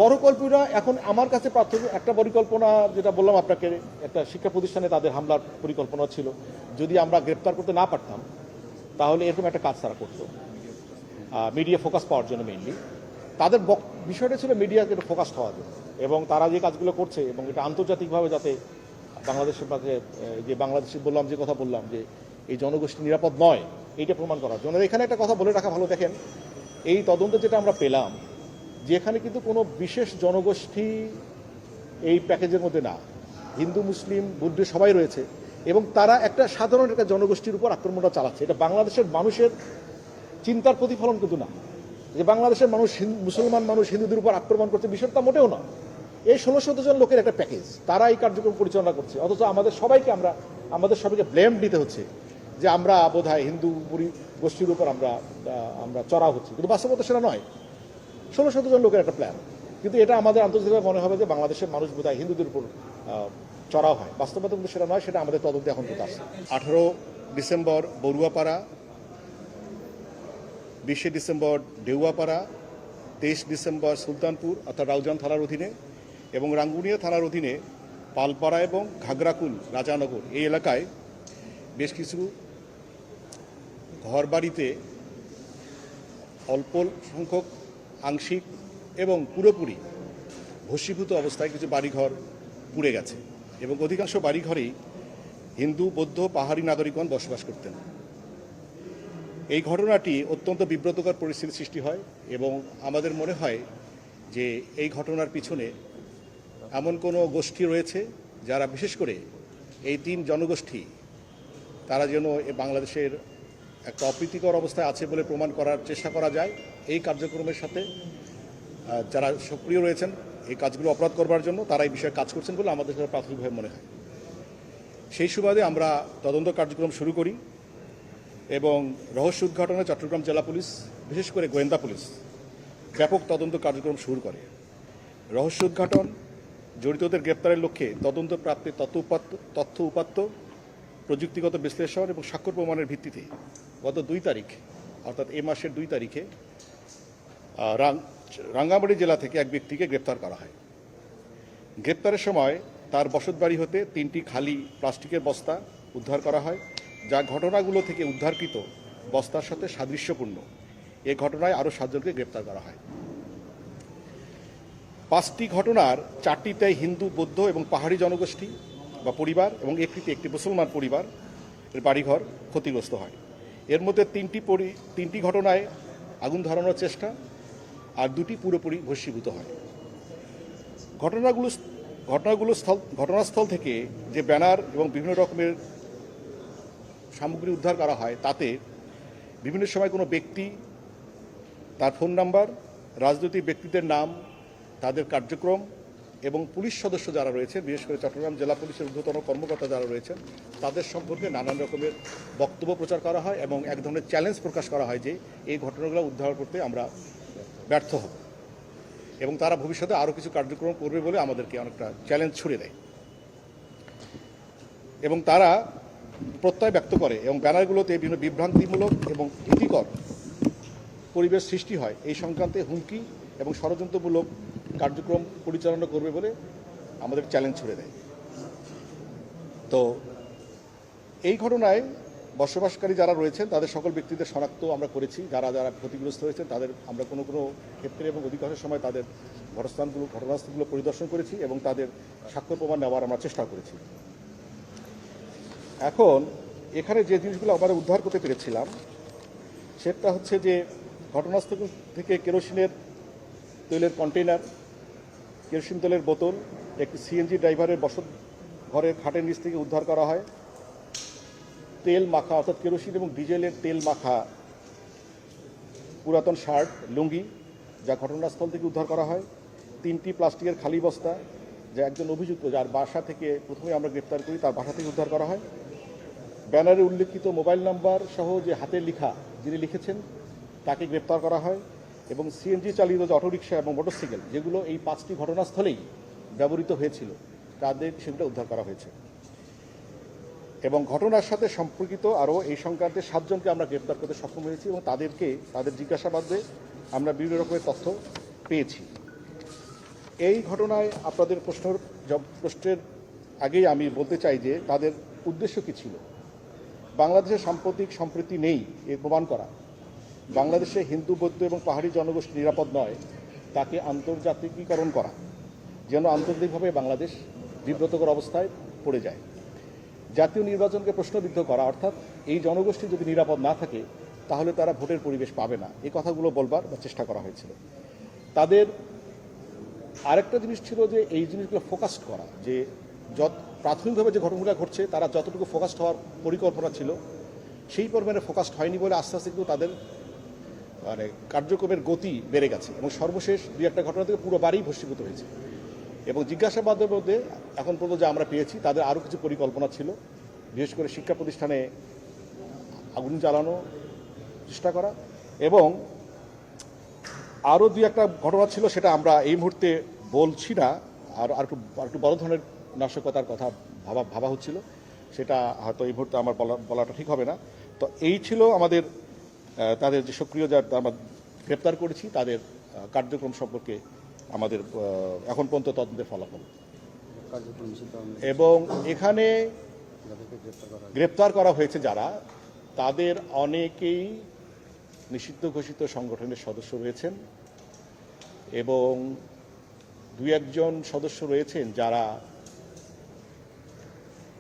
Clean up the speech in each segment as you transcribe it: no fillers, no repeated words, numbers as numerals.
বড় কল্পনা এখন আমার কাছে প্রাথমিক একটা পরিকল্পনা, যেটা বললাম আপনাকে, একটা শিক্ষা প্রতিষ্ঠানে তাদের হামলার পরিকল্পনা ছিল। যদি আমরা গ্রেপ্তার করতে না পারতাম তাহলে এরকম একটা কাজ তারা করতো, মিডিয়া ফোকাস পাওয়ার জন্য মেইনলি। তাদের বিষয়টা ছিল মিডিয়াকে একটু ফোকাসড হওয়ার জন্য, এবং তারা যে কাজগুলো করছে এবং এটা আন্তর্জাতিকভাবে যাতে বাংলাদেশের মাঝে, যে বাংলাদেশে বললাম, যে কথা বললাম যে এই জনগোষ্ঠী নিরাপদ নয়, এইটা প্রমাণ করার জন্য। এখানে একটা কথা বলে রাখা ভালো, দেখেন এই তদন্ত যেটা আমরা পেলাম, যে এখানে কিন্তু কোনো বিশেষ জনগোষ্ঠী এই প্যাকেজের মধ্যে না, হিন্দু মুসলিম বৌদ্ধ সবাই রয়েছে, এবং তারা একটা সাধারণ একটা জনগোষ্ঠীর উপর আক্রমণটা চালাচ্ছে। এটা বাংলাদেশের মানুষের চিন্তার প্রতিফলন কিন্তু না, যে বাংলাদেশের মানুষ মুসলমান মানুষ হিন্দুদের উপর আক্রমণ করছে, বিষয়টা মোটেও না। এই 16-17 জন লোকের একটা প্যাকেজ, তারা এই কার্যক্রম পরিচালনা করছে, অথচ আমাদের সবাইকে ব্লেম দিতে হচ্ছে যে আমরা বোধহয় হিন্দু গোষ্ঠীর উপর আমরা চড়া হচ্ছে, কিন্তু বাস্তবতা সেটা নয়। 16-17 জন লোকের একটা প্ল্যান, কিন্তু এটা আমাদের আন্তর্জাতিকভাবে মনে হবে যে বাংলাদেশের মানুষ বোধহয় হিন্দুদের উপর চড়া হয়। বাস্তবতা কিন্তু সেটা নয়, সেটা আমাদের তদন্তে এখন কিন্তু আসছে। 18 December Baruapara, 20 December ডেউয়াপাড়া, 23 December Sultanpur অর্থাৎ রাউজান থানার অধীনে, এবং রাঙ্গুনিয়া থানার অধীনে পালপাড়া এবং ঘাগরাকুল রাজানগর এই এলাকায় বেশ কিছু ঘরবাড়িতে অল্প সংখ্যক আংশিক এবং পুরোপুরি ভস্মীভূত অবস্থায় কিছু বাড়িঘর পুড়ে গেছে, এবং অধিকাংশ বাড়িঘরেই হিন্দু বৌদ্ধ পাহাড়ি নাগরিকগণ বসবাস করতেন। এই ঘটনাটি অত্যন্ত বিব্রতকর পরিস্থিতির সৃষ্টি হয়, এবং আমাদের মনে হয় যে এই ঘটনার পিছনে এমন কোনো গোষ্ঠী রয়েছে যারা, বিশেষ করে এই 3 জনগোষ্ঠী, তারা যেন বাংলাদেশের একটা অপ্রীতিকর অবস্থায় আছে বলে প্রমাণ করার চেষ্টা করা যায়। এই কার্যক্রমের সাথে যারা সক্রিয় রয়েছেন এই কাজগুলো অপরাধ করবার জন্য, তারা এই বিষয়ে কাজ করছেন বলে আমাদের কাছে প্রাথমিকভাবে মনে হয়। সেই সুবাদে আমরা তদন্ত কার্যক্রম শুরু করি, এবং রহস্য উদ্ঘাটনে চট্টগ্রাম জেলা পুলিশ, বিশেষ করে গোয়েন্দা পুলিশ, ব্যাপক তদন্ত কার্যক্রম শুরু করে। রহস্য উদ্ঘাটন, জড়িতদের গ্রেপ্তারের লক্ষ্যে তদন্ত প্রাপ্তি তথ্য উপাত্ত, প্রযুক্তিগত বিশ্লেষণ এবং স্বাক্ষর প্রমাণের ভিত্তিতে গত 2 তারিখ অর্থাৎ এই মাসের 2 তারিখে রাঙ্গামাটি জেলা থেকে এক ব্যক্তিকে গ্রেপ্তার করা হয়। গ্রেপ্তারের সময় তার বসতবাড়ি হতে 3টি খালি প্লাস্টিকের বস্তা উদ্ধার করা হয়, যা ঘটনাগুলো থেকে উদ্ধারকৃত বস্তার সাথে সাদৃশ্যপূর্ণ। এ ঘটনায় আরও 7 জনকে গ্রেপ্তার করা হয়। 5টি ঘটনার 4টিতে হিন্দু বৌদ্ধ এবং পাহাড়ি জনগোষ্ঠী বা পরিবার, এবং একটি মুসলমান পরিবার এর বাড়িঘর ক্ষতিগ্রস্ত হয়। এর মধ্যে 3টি ঘটনায় আগুন ধরানোর চেষ্টা, আর 2টি পুরোপুরি ভস্মীভূত হয়। ঘটনাস্থল থেকে যে ব্যানার এবং বিভিন্ন রকমের সামগ্রী উদ্ধার করা হয়, তাতে বিভিন্ন সময় কোনো ব্যক্তি, তার ফোন নাম্বার, রাজনৈতিক ব্যক্তিদের নাম, তাদের কার্যক্রম, এবং পুলিশ সদস্য যারা রয়েছে, বিশেষ করে চট্টগ্রাম জেলা পুলিশের ঊর্ধ্বতন কর্মকর্তা যারা রয়েছেন, তাদের সম্পর্কে নানান রকমের বক্তব্য প্রচার করা হয়, এবং এক ধরনের চ্যালেঞ্জ প্রকাশ করা হয় যে এই ঘটনাগুলো উদ্ধার করতে আমরা ব্যর্থ হব, এবং তারা ভবিষ্যতে আরও কিছু কার্যক্রম করবে বলে আমাদেরকে অনেকটা চ্যালেঞ্জ ছুড়ে দেয়, এবং তারা প্রত্যয় ব্যক্ত করে, এবং ব্যানারগুলোতে বিভিন্ন বিভ্রান্তিমূলক এবং ভীতিকর পরিবেশ সৃষ্টি হয়, এই সংক্রান্তে হুমকি এবং ষড়যন্ত্রমূলক কার্যক্রম পরিচালনা করবে বলে আমাদের চ্যালেঞ্জ ছুড়ে দেয়। তো এই ঘটনায় বসবাসকারী যারা রয়েছেন তাদের সকল ব্যক্তিদের শনাক্ত আমরা করেছি, যারা ক্ষতিগ্রস্ত হয়েছেন তাদের আমরা কোনো ক্ষেত্রে এবং অধিকাংশ সময় তাদের ঘটনাস্থলগুলো পরিদর্শন করেছি, এবং তাদের স্বাক্ষর প্রমাণ নেওয়ার আমরা চেষ্টা করেছি। এখন এখানে যে জিনিসগুলো আমরা উদ্ধার করতে পেরেছিলাম সেটা হচ্ছে যে, ঘটনাস্থল থেকে কেরোসিনের তেলের কন্টেইনার, কেরোসিন তেলের বোতল, একটি সিএনজি ড্রাইভারের বসত ঘরের খাটের নিচ থেকে উদ্ধার করা হয় তেল মাখা, অর্থাৎ কেরোসিন এবং ডিজেলের তেল মাখা পুরাতন শার্ট, লুঙ্গি, যা ঘটনাস্থল থেকে উদ্ধার করা হয়। 3টি প্লাস্টিকের খালি বস্তা, যা একজন অভিযুক্ত, যার বাসা থেকে প্রথমে আমরা গ্রেপ্তার করি, তার বাসা থেকে উদ্ধার করা হয়। ব্যানারে উল্লেখিত মোবাইল নাম্বার সহ যে হাতে লেখা, যিনি লিখেছেন, তাকে গ্রেপ্তার করা হয়, এবং সিএনজি চালিত যে অটোরিকশা এবং মোটরসাইকেল, যেগুলো এই 5টি ঘটনাস্থলেই ব্যবহৃত হয়েছিল, সেগুলো উদ্ধার করা হয়েছে। এবং ঘটনার সাথে সম্পর্কিত আরও এই সংক্রান্তে 7 জনকে আমরা গ্রেপ্তার করতে সক্ষম হয়েছি, এবং তাদের জিজ্ঞাসাবাদে আমরা বিভিন্ন রকমের তথ্য পেয়েছি। এই ঘটনায় আপনাদের প্রশ্নের আগেই আমি বলতে চাই যে তাদের উদ্দেশ্য কী ছিল। বাংলাদেশের সাম্প্রতিক সম্প্রীতি নেই এর প্রমাণ করা, বাংলাদেশে হিন্দু বৌদ্ধ এবং পাহাড়ি জনগোষ্ঠী নিরাপদ নয় তাকে আন্তর্জাতিকীকরণ করা, যেন আন্তর্জাতিকভাবে বাংলাদেশ বিব্রতকর অবস্থায় পড়ে যায়। জাতীয় নির্বাচনকে প্রশ্নবিদ্ধ করা, অর্থাৎ এই জনগোষ্ঠী যদি নিরাপদ না থাকে তাহলে তারা ভোটের পরিবেশ পাবে না, এই কথাগুলো বলবার চেষ্টা করা হয়েছিল। তাদের আরেকটা জিনিস ছিল যে এই জিনিসগুলো ফোকাসড করা, যে প্রাথমিকভাবে যে ঘটনাগুলো ঘটছে তারা যতটুকু ফোকাসড হওয়ার পরিকল্পনা ছিল সেই পরিমাণে ফোকাসড হয়নি বলে আস্তে আস্তে কিন্তু তাদের মানে কার্যক্রমের গতি বেড়ে গেছে এবং সর্বশেষ দুই একটা ঘটনা থেকে পুরো বাড়িই ভস্মীভূত হয়েছে। এবং জিজ্ঞাসাবাদের মধ্যে এখন পর্যন্ত যা আমরা পেয়েছি তাদের আরও কিছু পরিকল্পনা ছিল, বিশেষ করে শিক্ষা প্রতিষ্ঠানে আগুন জ্বালানো চেষ্টা করা, এবং আরও দুই একটা ঘটনা ছিল সেটা আমরা এই মুহূর্তে বলছি না, আর একটু বড় ধরনের নাশকতার কথা ভাবা হচ্ছিল, সেটা হয়তো এই মুহূর্তে আমার বলাটা ঠিক হবে না। তো এই ছিল আমাদের তাদের যে সক্রিয় যা আমরা গ্রেপ্তার করেছি তাদের কার্যক্রম সম্পর্কে আমাদের এখন পর্যন্ত তদন্তের ফলাফল। এবং এখানে গ্রেপ্তার করা হয়েছে যারা, তাদের অনেকেই নিষিদ্ধ ঘোষিত সংগঠনের সদস্য রয়েছেন এবং দুই একজন সদস্য রয়েছেন যারা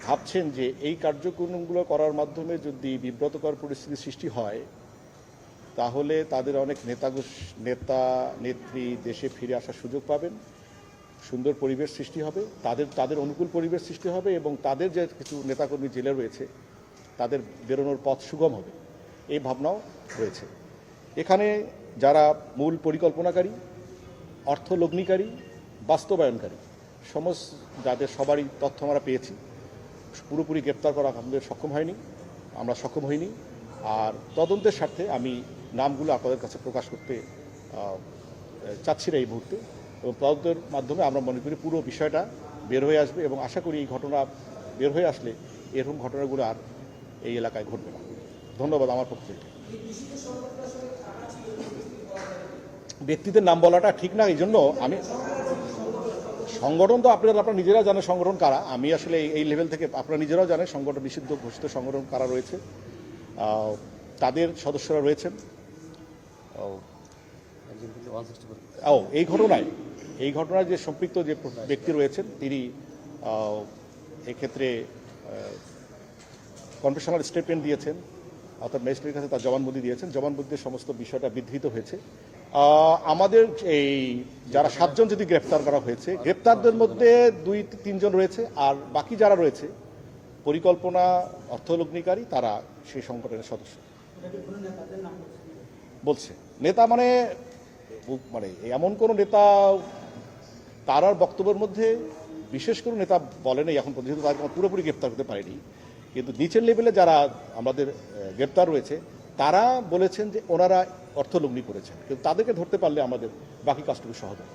ভাবছেন যে এই কার্যক্রমগুলো করার মাধ্যমে যদি বিব্রতকর পরিস্থিতি সৃষ্টি হয় তাহলে তাদের অনেক নেতা নেত্রী দেশে ফিরে আসার সুযোগ পাবেন, সুন্দর পরিবেশ সৃষ্টি হবে, তাদের অনুকূল পরিবেশ সৃষ্টি হবে এবং তাদের যে কিছু নেতাকর্মী জেলে রয়েছে তাদের বেরোনোর পথ সুগম হবে, এই ভাবনাও রয়েছে। এখানে যারা মূল পরিকল্পনাকারী, অর্থলগ্নিকারী, বাস্তবায়নকারী যাদের সবারই তথ্য আমরা পেয়েছি, পুরোপুরি গ্রেপ্তার করা আমাদের আমরা সক্ষম হইনি। আর তদন্তের স্বার্থে আমি নামগুলো আপনাদের কাছে প্রকাশ করতে চাচ্ছি না এই মুহূর্তে, এবং তদন্তের মাধ্যমে আমরা মনে করি পুরো বিষয়টা বের হয়ে আসবে এবং আশা করি এই ঘটনা বের হয়ে আসলে এরকম ঘটনাগুলো আর এই এলাকায় ঘটবে না। ধন্যবাদ আমার পক্ষ থেকে। ব্যক্তিদের নাম বলাটা ঠিক না, এই জন্য আমি সংগঠন তো আপনারা নিজেরা জানেন সংগঠন কারা, আমি আসলে এই লেভেল থেকে আপনারা নিজেরাও জানেন সংগঠন নিষিদ্ধ ঘোষিত সংগঠন কারা রয়েছে, তাদের সদস্যরা রয়েছেন। এই ঘটনায় যে সম্পৃক্ত যে ব্যক্তি রয়েছেন তিনি এক্ষেত্রে কনফেশনাল স্টেটমেন্ট দিয়েছেন, অর্থাৎ ম্যাজিস্ট্রেটের কাছে তার জবানবন্দি দিয়েছেন। জবানবন্দির সমস্ত বিষয়টা বিধৃত হয়েছে। আমাদের এই যারা 7 জন যদি গ্রেপ্তার করা হয়েছে, গ্রেপ্তারদের মধ্যে 2-3 জন রয়েছে, আর বাকি যারা রয়েছে পরিকল্পনা অর্থলগ্নিকারী, তারা সেই সংগঠনের সদস্য বলছে। নেতা মানে এমন কোনো নেতা তার বক্তব্যের মধ্যে বিশেষ কোনো নেতা বলেনি এখন পর্যন্ত, তাদের পুরোপুরি গ্রেপ্তার করতে পারেনি, কিন্তু নিচের লেভেলে যারা আমাদের গ্রেপ্তার রয়েছে তারা বলেছেন যে ওনারা অর্থলগ্নি করেছেন, কিন্তু তাদেরকে ধরতে পারলে আমাদের বাকি কাজটুকু সহজ হবে।